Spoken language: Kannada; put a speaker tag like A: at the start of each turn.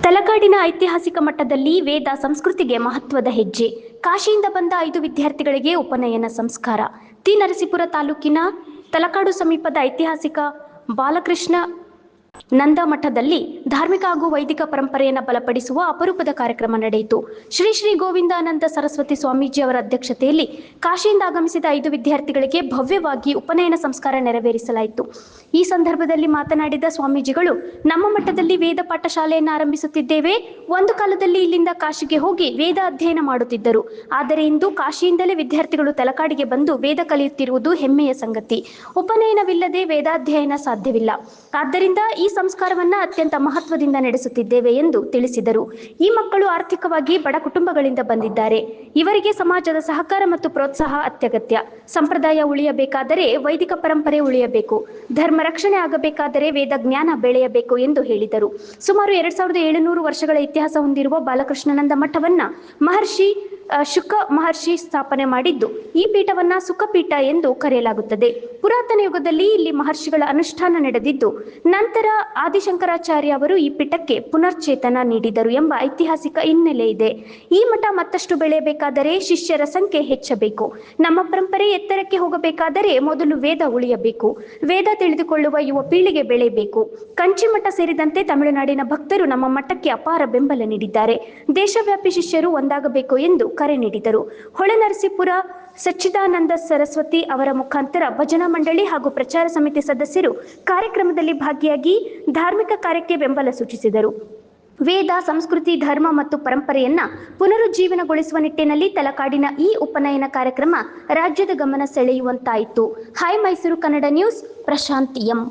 A: ತಲಕಾಡಿನ ಐತಿಹಾಸಿಕ ಮಟ್ಟದಲ್ಲಿ ವೇದ ಸಂಸ್ಕೃತಿಗೆ ಮಹತ್ವದ ಹೆಜ್ಜೆ. ಕಾಶಿಯಿಂದ ಬಂದ 5 ವಿದ್ಯಾರ್ಥಿಗಳಿಗೆ ಉಪನಯನ ಸಂಸ್ಕಾರ. ತಿ. ನರಸೀಪುರ ತಾಲೂಕಿನ ತಲಕಾಡು ಸಮೀಪದ ಐತಿಹಾಸಿಕ ಬಾಲಕೃಷ್ಣ ನಂದ ಮಠದಲ್ಲಿ ಧಾರ್ಮಿಕ ಹಾಗೂ ವೈದಿಕ ಪರಂಪರೆಯನ್ನು ಬಲಪಡಿಸುವ ಅಪರೂಪದ ಕಾರ್ಯಕ್ರಮ ನಡೆಯಿತು. ಶ್ರೀ ಶ್ರೀ ಗೋವಿಂದಾನಂದ ಸರಸ್ವತಿ ಸ್ವಾಮೀಜಿ ಅವರ ಅಧ್ಯಕ್ಷತೆಯಲ್ಲಿ ಕಾಶಿಯಿಂದ ಆಗಮಿಸಿದ 5 ವಿದ್ಯಾರ್ಥಿಗಳಿಗೆ ಭವ್ಯವಾಗಿ ಉಪನಯನ ಸಂಸ್ಕಾರ ನೆರವೇರಿಸಲಾಯಿತು. ಈ ಸಂದರ್ಭದಲ್ಲಿ ಮಾತನಾಡಿದ ಸ್ವಾಮೀಜಿಗಳು, ನಮ್ಮ ಮಠದಲ್ಲಿ ವೇದ ಪಾಠ ಶಾಲೆಯನ್ನು ಆರಂಭಿಸುತ್ತಿದ್ದೇವೆ. ಒಂದು ಕಾಲದಲ್ಲಿ ಇಲ್ಲಿಂದ ಕಾಶಿಗೆ ಹೋಗಿ ವೇದ ಅಧ್ಯಯನ ಮಾಡುತ್ತಿದ್ದರು. ಆದರೆ ಇಂದು ಕಾಶಿಯಿಂದಲೇ ವಿದ್ಯಾರ್ಥಿಗಳು ತಲಕಾಡಿಗೆ ಬಂದು ವೇದ ಕಲಿಯುತ್ತಿರುವುದು ಹೆಮ್ಮೆಯ ಸಂಗತಿ. ಉಪನಯನವಿಲ್ಲದೆ ವೇದಾಧ್ಯಯನ ಸಾಧ್ಯವಿಲ್ಲ. ಆದ್ದರಿಂದ ಈ ಸಂಸ್ಕಾರವನ್ನ ಅತ್ಯಂತ ಮಹತ್ವದಿಂದ ನಡೆಸುತ್ತಿದ್ದೇವೆ ಎಂದು ತಿಳಿಸಿದರು. ಈ ಮಕ್ಕಳು ಆರ್ಥಿಕವಾಗಿ ಬಡ ಕುಟುಂಬಗಳಿಂದ ಬಂದಿದ್ದಾರೆ. ಇವರಿಗೆ ಸಮಾಜದ ಸಹಕಾರ ಮತ್ತು ಪ್ರೋತ್ಸಾಹ ಅತ್ಯಗತ್ಯ. ಸಂಪ್ರದಾಯ ಉಳಿಯಬೇಕಾದರೆ ವೈದಿಕ ಪರಂಪರೆ ಉಳಿಯಬೇಕು. ಧರ್ಮ ರಕ್ಷಣೆ ಆಗಬೇಕಾದರೆ ವೇದ ಜ್ಞಾನ ಬೆಳೆಯಬೇಕು ಎಂದು ಹೇಳಿದರು. ಸುಮಾರು 2700 ವರ್ಷಗಳ ಇತಿಹಾಸ ಹೊಂದಿರುವ ಬಾಲಕೃಷ್ಣಾನಂದ ಮಠವನ್ನ ಶುಕ ಮಹರ್ಷಿ ಸ್ಥಾಪನೆ ಮಾಡಿದ್ದು, ಈ ಪೀಠವನ್ನ ಸುಖಪೀಠ ಎಂದು ಕರೆಯಲಾಗುತ್ತದೆ. ಪುರಾತನ ಯುಗದಲ್ಲಿ ಇಲ್ಲಿ ಮಹರ್ಷಿಗಳ ಅನುಷ್ಠಾನ ನಡೆದಿದ್ದು, ನಂತರ ಆದಿಶಂಕರಾಚಾರ್ಯ ಅವರು ಈ ಪೀಠಕ್ಕೆ ಪುನರ್ಚೇತನ ನೀಡಿದರು ಎಂಬ ಐತಿಹಾಸಿಕ ಹಿನ್ನೆಲೆ ಇದೆ. ಈ ಮಠ ಮತ್ತಷ್ಟು ಬೆಳೆಯಬೇಕಾದರೆ ಶಿಷ್ಯರ ಸಂಖ್ಯೆ ಹೆಚ್ಚಬೇಕು. ನಮ್ಮ ಪರಂಪರೆ ಎತ್ತರಕ್ಕೆ ಹೋಗಬೇಕಾದರೆ ಮೊದಲು ವೇದ ಉಳಿಯಬೇಕು. ವೇದ ತಿಳಿದುಕೊಳ್ಳುವ ಯುವ ಪೀಳಿಗೆ ಬೆಳೆಯಬೇಕು. ಕಂಚಿ ಮಠ ಸೇರಿದಂತೆ ತಮಿಳುನಾಡಿನ ಭಕ್ತರು ನಮ್ಮ ಮಠಕ್ಕೆ ಅಪಾರ ಬೆಂಬಲ ನೀಡಿದ್ದಾರೆ. ದೇಶವ್ಯಾಪಿ ಶಿಷ್ಯರು ಒಂದಾಗಬೇಕು ಎಂದು ಕರೆ ನೀಡಿದರು. ಹೊಳೆನರಸೀಪುರ ಸಚ್ಚಿದಾನಂದ ಸರಸ್ವತಿ ಅವರ ಮುಖಾಂತರ ಭಜನಾ ಮಂಡಳಿ ಹಾಗೂ ಪ್ರಚಾರ ಸಮಿತಿ ಸದಸ್ಯರು ಕಾರ್ಯಕ್ರಮದಲ್ಲಿ ಭಾಗಿಯಾಗಿ ಧಾರ್ಮಿಕ ಕಾರ್ಯಕ್ಕೆ ಬೆಂಬಲ ಸೂಚಿಸಿದರು. ವೇದ, ಸಂಸ್ಕೃತಿ, ಧರ್ಮ ಮತ್ತು ಪರಂಪರೆಯನ್ನ ಪುನರುಜ್ಜೀವನಗೊಳಿಸುವ ನಿಟ್ಟಿನಲ್ಲಿ ತಲಕಾಡಿನ ಈ ಉಪನಯನ ಕಾರ್ಯಕ್ರಮ ರಾಜ್ಯದ ಗಮನ ಸೆಳೆಯುವಂತಾಯಿತು. Hi Mysuru Kannada news, Prashanth M.